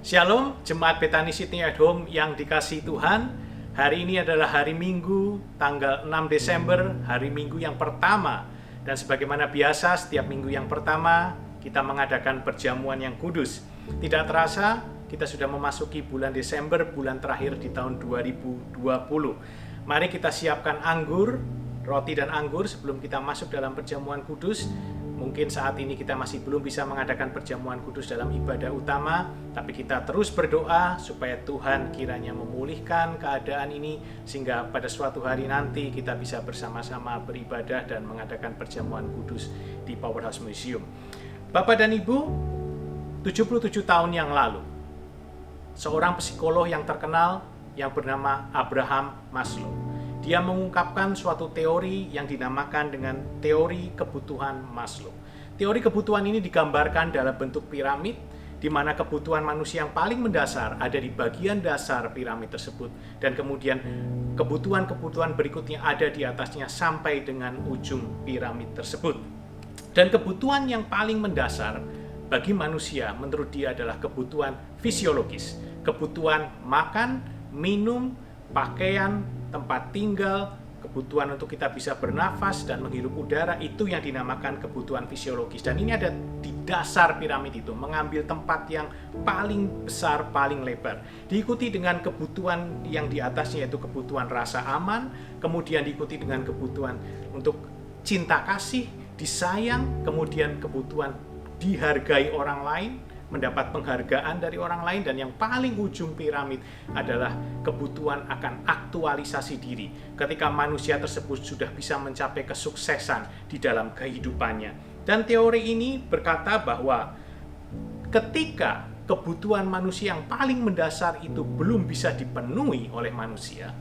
Shalom, Jemaat Bethany Sydney at Home yang dikasihi Tuhan. Hari ini adalah hari Minggu, tanggal 6 Desember, hari Minggu yang pertama. Dan sebagaimana biasa, setiap minggu yang pertama, kita mengadakan perjamuan yang kudus. Tidak terasa, kita sudah memasuki bulan Desember, bulan terakhir di tahun 2020. Mari kita siapkan anggur, roti dan anggur sebelum kita masuk dalam perjamuan kudus. Mungkin saat ini kita masih belum bisa mengadakan perjamuan kudus dalam ibadah utama, tapi kita terus berdoa supaya Tuhan kiranya memulihkan keadaan ini, sehingga pada suatu hari nanti kita bisa bersama-sama beribadah dan mengadakan perjamuan kudus di Powerhouse Museum. Bapak dan Ibu, 77 tahun yang lalu, seorang psikolog yang terkenal yang bernama Abraham Maslow, dia mengungkapkan suatu teori yang dinamakan dengan teori kebutuhan Maslow. Teori kebutuhan ini digambarkan dalam bentuk piramid, di mana kebutuhan manusia yang paling mendasar ada di bagian dasar piramid tersebut, dan kemudian kebutuhan-kebutuhan berikutnya ada di atasnya sampai dengan ujung piramid tersebut. Dan kebutuhan yang paling mendasar bagi manusia menurut dia adalah kebutuhan fisiologis, kebutuhan makan, minum, pakaian, tempat tinggal, kebutuhan untuk kita bisa bernafas dan menghirup udara, itu yang dinamakan kebutuhan fisiologis. Dan ini ada di dasar piramid itu, mengambil tempat yang paling besar, paling lebar. Diikuti dengan kebutuhan yang di atasnya, yaitu kebutuhan rasa aman, kemudian diikuti dengan kebutuhan untuk cinta kasih, disayang, kemudian kebutuhan dihargai orang lain, mendapat penghargaan dari orang lain, dan yang paling ujung piramid adalah kebutuhan akan aktualisasi diri ketika manusia tersebut sudah bisa mencapai kesuksesan di dalam kehidupannya. Dan teori ini berkata bahwa ketika kebutuhan manusia yang paling mendasar itu belum bisa dipenuhi oleh manusia,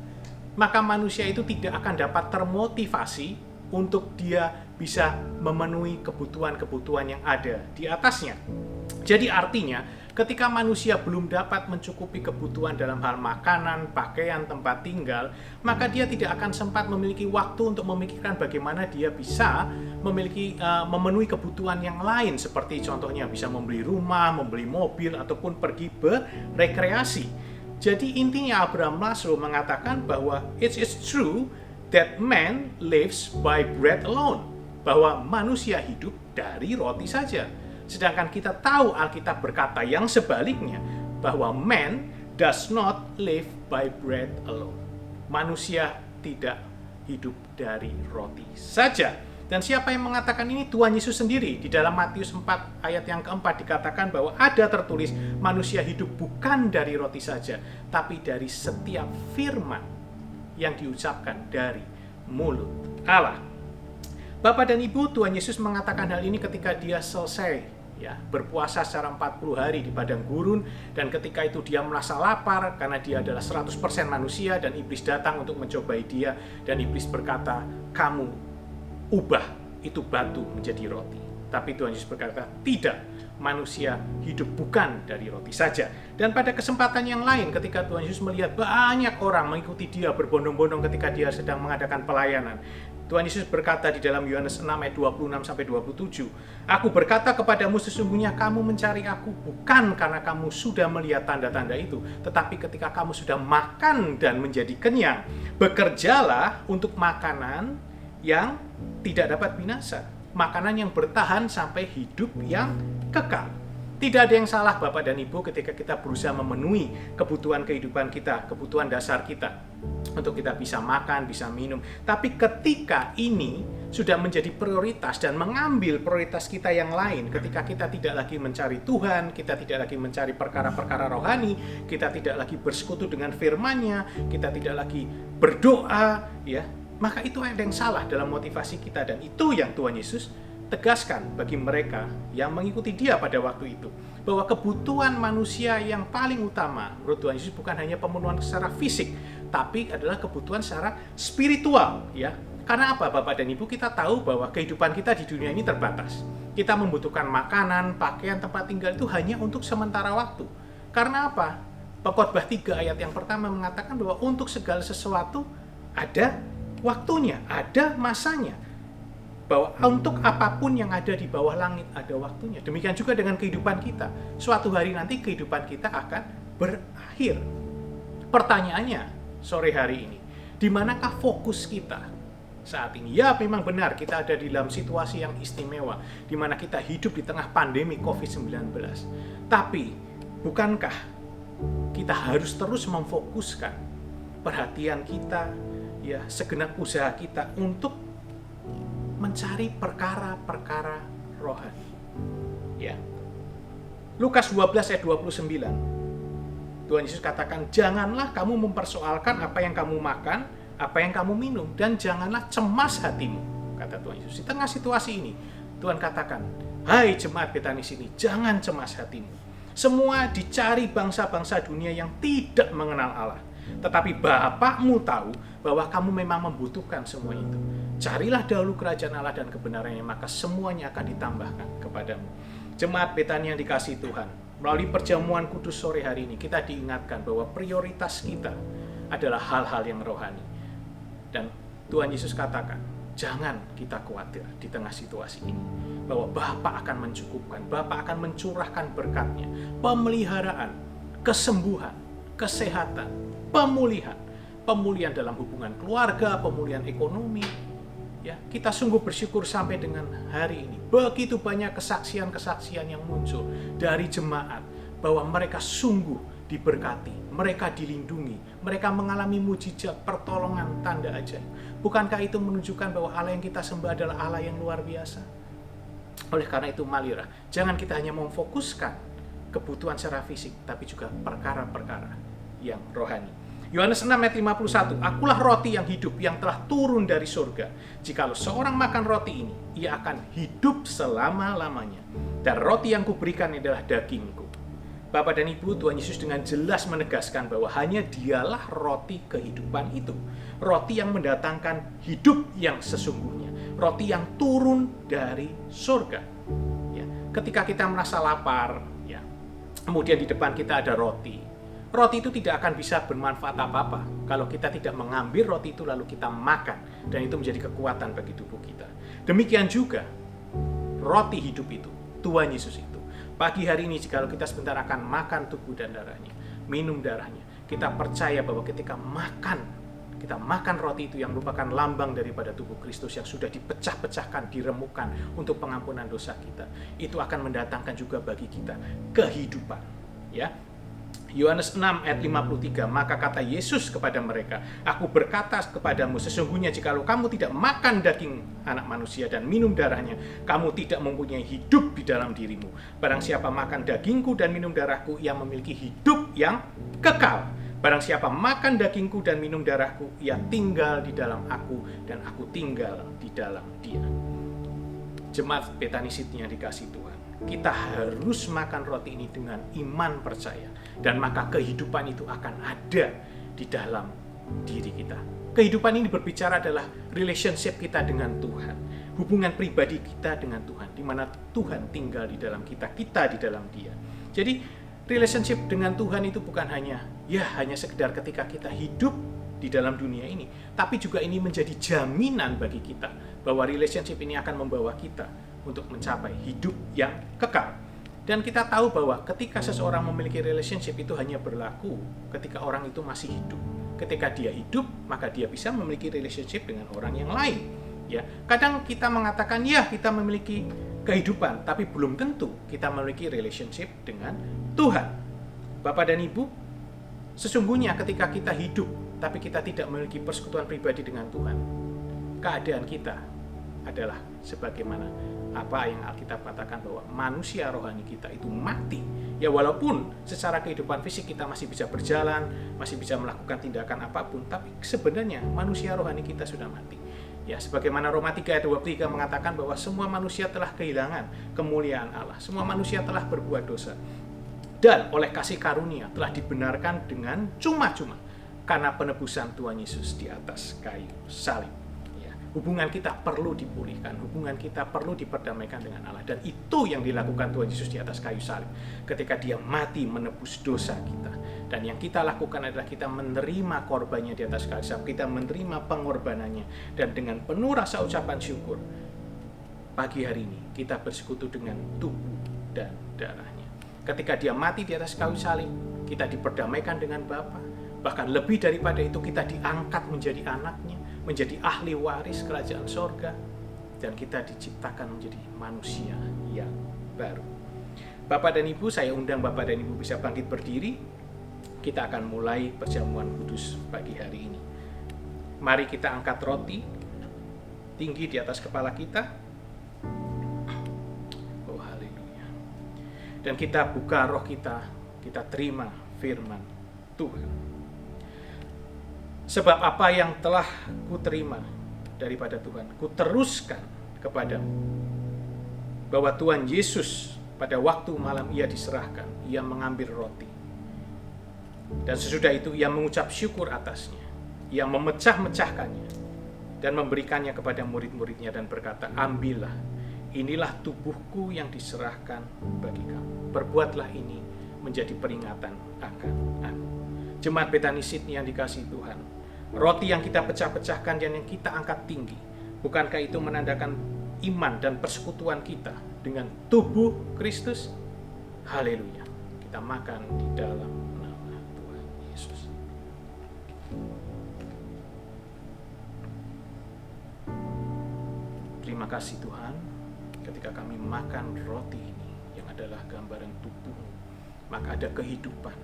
maka manusia itu tidak akan dapat termotivasi untuk dia bisa memenuhi kebutuhan-kebutuhan yang ada di atasnya. Jadi artinya, ketika manusia belum dapat mencukupi kebutuhan dalam hal makanan, pakaian, tempat tinggal, maka dia tidak akan sempat memiliki waktu untuk memikirkan bagaimana dia bisa memenuhi kebutuhan yang lain, seperti contohnya bisa membeli rumah, membeli mobil, ataupun pergi berekreasi. Jadi intinya Abraham Maslow mengatakan bahwa it is true that man lives by bread alone, bahwa manusia hidup dari roti saja. Sedangkan kita tahu Alkitab berkata yang sebaliknya, bahwa man does not live by bread alone. Manusia tidak hidup dari roti saja. Dan siapa yang mengatakan ini? Tuhan Yesus sendiri. Di dalam Matius 4 ayat yang keempat dikatakan bahwa ada tertulis, manusia hidup bukan dari roti saja, tapi dari setiap firman yang diucapkan dari mulut Allah. Bapak dan Ibu, Tuhan Yesus mengatakan hal ini ketika dia selesai berpuasa secara 40 hari di padang gurun, dan ketika itu dia merasa lapar karena dia adalah 100% manusia, dan iblis datang untuk mencobai dia, dan iblis berkata, kamu ubah itu batu menjadi roti. Tapi Tuhan Yesus berkata, tidak, manusia hidup bukan dari roti saja. Dan pada kesempatan yang lain, ketika Tuhan Yesus melihat banyak orang mengikuti dia berbondong-bondong ketika dia sedang mengadakan pelayanan, Tuhan Yesus berkata di dalam Yohanes 6 ayat 26-27, aku berkata kepadamu, sesungguhnya kamu mencari aku bukan karena kamu sudah melihat tanda-tanda itu, tetapi ketika kamu sudah makan dan menjadi kenyang, bekerjalah untuk makanan yang tidak dapat binasa, makanan yang bertahan sampai hidup yang kekal. Tidak ada yang salah Bapak dan Ibu ketika kita berusaha memenuhi kebutuhan kehidupan kita, kebutuhan dasar kita, untuk kita bisa makan, bisa minum. Tapi ketika ini sudah menjadi prioritas dan mengambil prioritas kita yang lain, ketika kita tidak lagi mencari Tuhan, kita tidak lagi mencari perkara-perkara rohani, kita tidak lagi bersekutu dengan firman-Nya, kita tidak lagi berdoa, maka itu ada yang salah dalam motivasi kita. Dan itu yang Tuhan Yesus tegaskan bagi mereka yang mengikuti dia pada waktu itu, bahwa kebutuhan manusia yang paling utama menurut Tuhan Yesus bukan hanya pemenuhan secara fisik, tapi adalah kebutuhan secara spiritual. Karena apa Bapak dan Ibu? Kita tahu bahwa kehidupan kita di dunia ini terbatas. Kita membutuhkan makanan, pakaian, tempat tinggal itu hanya untuk sementara waktu. Karena apa? Pengkhotbah 3 ayat yang pertama mengatakan bahwa untuk segala sesuatu ada waktunya, ada masanya. bahwa untuk apapun yang ada di bawah langit ada waktunya. Demikian juga dengan kehidupan kita. Suatu hari nanti kehidupan kita akan berakhir. Pertanyaannya sore hari ini, di manakah fokus kita saat ini? Ya, memang benar kita ada di dalam situasi yang istimewa, di mana kita hidup di tengah pandemi COVID-19. Tapi, bukankah kita harus terus memfokuskan perhatian kita, ya, segenap usaha kita untuk mencari perkara-perkara rohani. Ya. Lukas 12 ayat 29. Tuhan Yesus katakan, "Janganlah kamu mempersoalkan apa yang kamu makan, apa yang kamu minum, dan janganlah cemas hatimu," kata Tuhan Yesus. Di tengah situasi ini, Tuhan katakan, "Hai jemaat Betani sini, jangan cemas hatimu. Semua dicari bangsa-bangsa dunia yang tidak mengenal Allah. Tetapi Bapakmu tahu bahwa kamu memang membutuhkan semua itu. Carilah dahulu kerajaan Allah dan kebenarannya, maka semuanya akan ditambahkan kepadamu." Jemaat Betani yang dikasihi Tuhan, melalui perjamuan kudus sore hari ini, kita diingatkan bahwa prioritas kita adalah hal-hal yang rohani. Dan Tuhan Yesus katakan, jangan kita khawatir di tengah situasi ini, bahwa Bapa akan mencukupkan, Bapa akan mencurahkan berkat-Nya, pemeliharaan, kesembuhan, kesehatan, pemulihan dalam hubungan keluarga, pemulihan ekonomi. Ya, kita sungguh bersyukur sampai dengan hari ini. Begitu banyak kesaksian-kesaksian yang muncul dari jemaat bahwa mereka sungguh diberkati, mereka dilindungi, mereka mengalami mujizat, pertolongan, tanda ajaib. Bukankah itu menunjukkan bahwa Allah yang kita sembah adalah Allah yang luar biasa? Oleh karena itu, marilah jangan kita hanya memfokuskan kebutuhan secara fisik, tapi juga perkara-perkara yang rohani. Yohanes 6 ayat 51, "Akulah roti yang hidup yang telah turun dari surga. Jikalau seorang makan roti ini, ia akan hidup selama-lamanya. Dan roti yang kuberikan adalah dagingku." Bapak dan Ibu, Tuhan Yesus dengan jelas menegaskan bahwa hanya Dialah roti kehidupan itu. Roti yang mendatangkan hidup yang sesungguhnya. Roti yang turun dari surga. Ya, ketika kita merasa lapar, ya, kemudian di depan kita ada roti. Roti itu tidak akan bisa bermanfaat apa-apa kalau kita tidak mengambil roti itu lalu kita makan, dan itu menjadi kekuatan bagi tubuh kita. Demikian juga roti hidup itu, Tuhan Yesus itu. Pagi hari ini jika kita sebentar akan makan tubuh dan darahnya, minum darahnya, kita percaya bahwa ketika kita makan roti itu yang merupakan lambang daripada tubuh Kristus yang sudah dipecah-pecahkan, diremukkan untuk pengampunan dosa kita, itu akan mendatangkan juga bagi kita kehidupan. Ya, Yohanes 6 ayat 53, "Maka kata Yesus kepada mereka, Aku berkata kepadamu, sesungguhnya jikalau kamu tidak makan daging anak manusia dan minum darahnya, kamu tidak mempunyai hidup di dalam dirimu. Barang siapa makan dagingku dan minum darahku, ia memiliki hidup yang kekal. Barang siapa makan dagingku dan minum darahku, ia tinggal di dalam aku dan aku tinggal di dalam dia." Jemaat Betani Sydney yang dikasihi Tuhan, kita harus makan roti ini dengan iman percaya, dan maka kehidupan itu akan ada di dalam diri kita. Kehidupan ini berbicara adalah relationship kita dengan Tuhan, hubungan pribadi kita dengan Tuhan, di mana Tuhan tinggal di dalam kita, kita di dalam Dia. Jadi relationship dengan Tuhan itu bukan hanya sekedar ketika kita hidup di dalam dunia ini, tapi juga ini menjadi jaminan bagi kita bahwa relationship ini akan membawa kita untuk mencapai hidup yang kekal. Dan kita tahu bahwa ketika seseorang memiliki relationship itu hanya berlaku ketika orang itu masih hidup. Ketika dia hidup, maka dia bisa memiliki relationship dengan orang yang lain. Ya, kadang kita mengatakan ya kita memiliki kehidupan, tapi belum tentu kita memiliki relationship dengan Tuhan. Bapak dan Ibu, sesungguhnya ketika kita hidup, tapi kita tidak memiliki persekutuan pribadi dengan Tuhan, keadaan kita adalah sebagaimana apa yang Alkitab katakan bahwa manusia rohani kita itu mati. Ya, walaupun secara kehidupan fisik kita masih bisa berjalan, masih bisa melakukan tindakan apapun, tapi sebenarnya manusia rohani kita sudah mati. Ya, sebagaimana Roma 3 ayat 23 mengatakan bahwa semua manusia telah kehilangan kemuliaan Allah. Semua manusia telah berbuat dosa. Dan oleh kasih karunia telah dibenarkan dengan cuma-cuma karena penebusan Tuhan Yesus di atas kayu salib. Hubungan kita perlu dipulihkan, hubungan kita perlu diperdamaikan dengan Allah. Dan itu yang dilakukan Tuhan Yesus di atas kayu salib ketika Dia mati menebus dosa kita. Dan yang kita lakukan adalah kita menerima korbannya di atas kayu salib, kita menerima pengorbanannya, dan dengan penuh rasa ucapan syukur pagi hari ini kita bersekutu dengan tubuh dan darahnya. Ketika dia mati di atas kayu salib, kita diperdamaikan dengan Bapa. Bahkan lebih daripada itu, kita diangkat menjadi anaknya, menjadi ahli waris kerajaan sorga, dan kita diciptakan menjadi manusia yang baru. Bapak dan Ibu, saya undang Bapak dan Ibu bisa bangkit berdiri. Kita akan mulai perjamuan kudus pagi hari ini. Mari kita angkat roti tinggi di atas kepala kita. Oh haleluya. Dan kita buka roh kita terima firman Tuhan. Sebab apa yang telah kuterima daripada Tuhan, kuteruskan kepadamu. Bahwa Tuhan Yesus pada waktu malam ia diserahkan, ia mengambil roti. Dan sesudah itu ia mengucap syukur atasnya. Ia memecah-mecahkannya dan memberikannya kepada murid-muridnya dan berkata, ambillah, inilah tubuhku yang diserahkan bagi kamu. Perbuatlah ini menjadi peringatan akan aku. Jemaat Betani Sydney yang dikasihi Tuhan, roti yang kita pecah-pecahkan dan yang kita angkat tinggi, bukankah itu menandakan iman dan persekutuan kita dengan tubuh Kristus? Haleluya. Kita makan di dalam nama Tuhan Yesus. Terima kasih Tuhan, ketika kami makan roti ini yang adalah gambaran tubuh-Mu, maka ada kehidupan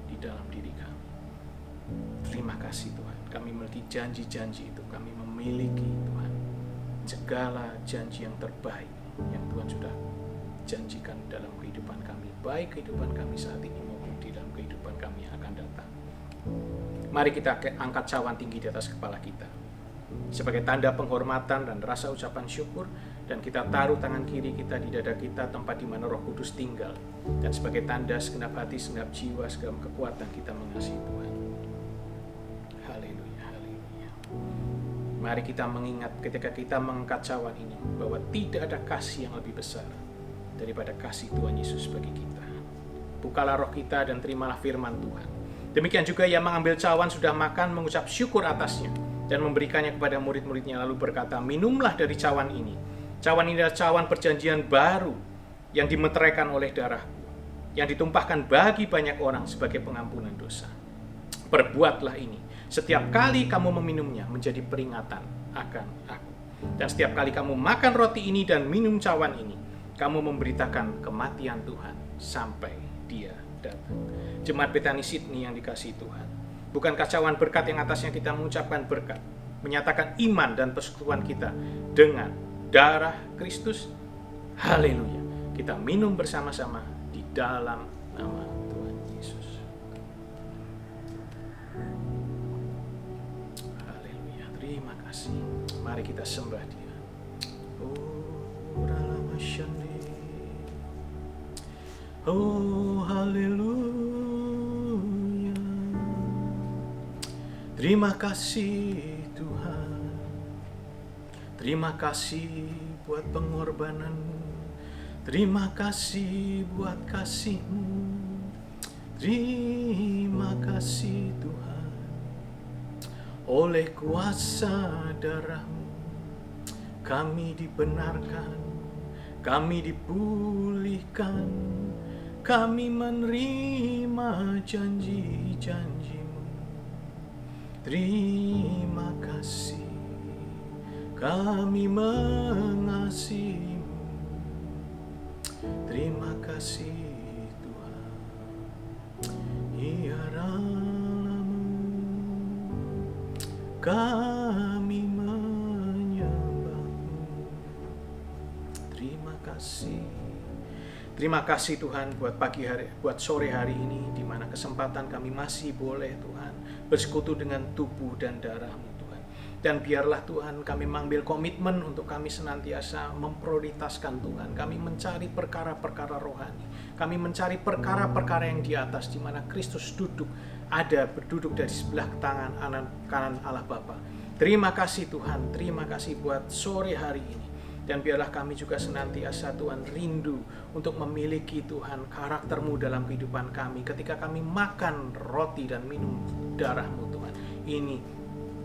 di dalam diri kami. Terima kasih Tuhan, kami memiliki janji-janji itu, kami memiliki Tuhan segala janji yang terbaik yang Tuhan sudah janjikan dalam kehidupan kami, baik kehidupan kami saat ini maupun di dalam kehidupan kami yang akan datang. Mari kita angkat cawan tinggi di atas kepala kita sebagai tanda penghormatan dan rasa ucapan syukur, dan kita taruh tangan kiri kita di dada kita, tempat di mana Roh Kudus tinggal, dan sebagai tanda segenap hati, segenap jiwa, segenap kekuatan kita mengasihi Tuhan. Haleluya, haleluya. Mari kita mengingat ketika kita mengangkat cawan ini bahwa tidak ada kasih yang lebih besar daripada kasih Tuhan Yesus bagi kita. Bukalah roh kita dan terimalah firman Tuhan. Demikian juga ia mengambil cawan sudah makan, mengucap syukur atasnya dan memberikannya kepada murid-muridnya, lalu berkata, minumlah dari cawan ini. Cawan ini adalah cawan perjanjian baru yang dimeteraikan oleh darahku, yang ditumpahkan bagi banyak orang sebagai pengampunan dosa. Perbuatlah ini setiap kali kamu meminumnya menjadi peringatan akan aku. Dan setiap kali kamu makan roti ini dan minum cawan ini, kamu memberitakan kematian Tuhan sampai Dia datang. Jemaat Betani Sydney yang dikasihi Tuhan, bukankah cawan berkat yang atasnya kita mengucapkan berkat, menyatakan iman dan persekutuan kita dengan darah Kristus? Haleluya. Kita minum bersama-sama di dalam nama Tuhan Yesus. Haleluya. Terima kasih. Mari kita sembah Dia. Oh, oh, haleluya. Terima kasih Tuhan. Terima kasih buat pengorbanan-Mu. Terima kasih buat kasih-Mu. Terima kasih Tuhan. Oleh kuasa darah-Mu kami dibenarkan, kami dipulihkan, kami menerima janji-janji-Mu. Terima kasih, kami mengasihi-Mu. Terima kasih Tuhan. Hiaramu kami menyembah-Mu. Terima kasih. Terima kasih Tuhan buat pagi hari, buat sore hari ini, di mana kesempatan kami masih boleh Tuhan bersekutu dengan tubuh dan darah-Mu Tuhan. Dan biarlah Tuhan kami mengambil komitmen untuk kami senantiasa memprioritaskan Tuhan. Kami mencari perkara-perkara rohani. Kami mencari perkara-perkara yang di atas, di mana Kristus berduduk dari sebelah tangan kanan Allah Bapa. Terima kasih Tuhan, terima kasih buat sore hari ini. Dan biarlah kami juga senantiasa Tuhan rindu untuk memiliki Tuhan karakter-Mu dalam kehidupan kami. Ketika kami makan roti dan minum darah-Mu Tuhan, ini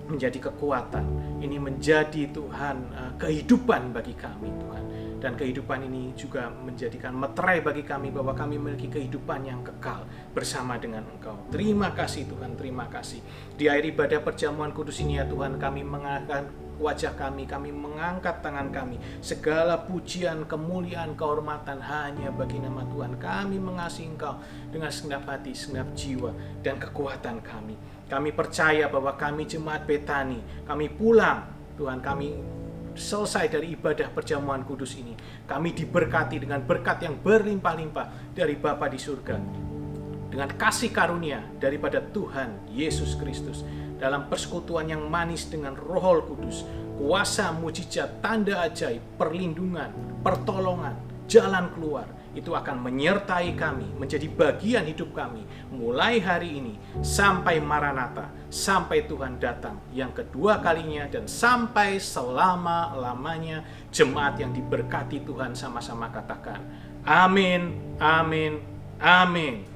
menjadi kekuatan, ini menjadi Tuhan kehidupan bagi kami Tuhan. Dan kehidupan ini juga menjadikan meterai bagi kami bahwa kami memiliki kehidupan yang kekal bersama dengan Engkau. Terima kasih Tuhan, terima kasih. Di akhir ibadah perjamuan kudus ini ya Tuhan, kami mengangkat wajah kami mengangkat tangan kami. Segala pujian, kemuliaan, kehormatan hanya bagi nama Tuhan. Kami mengasihi Engkau dengan segenap hati, segenap jiwa, dan kekuatan kami. Kami percaya bahwa kami jemaat Betani, kami pulang, Tuhan, kami selesai dari ibadah perjamuan kudus ini, kami diberkati dengan berkat yang berlimpah-limpah dari Bapa di surga, dengan kasih karunia daripada Tuhan Yesus Kristus, dalam persekutuan yang manis dengan Roh Kudus, kuasa, mujizat, tanda ajaib, perlindungan, pertolongan, jalan keluar, itu akan menyertai kami, menjadi bagian hidup kami, mulai hari ini sampai Maranatha, sampai Tuhan datang yang kedua kalinya, dan sampai selama-lamanya. Jemaat yang diberkati Tuhan sama-sama katakan, amin, amin, amin.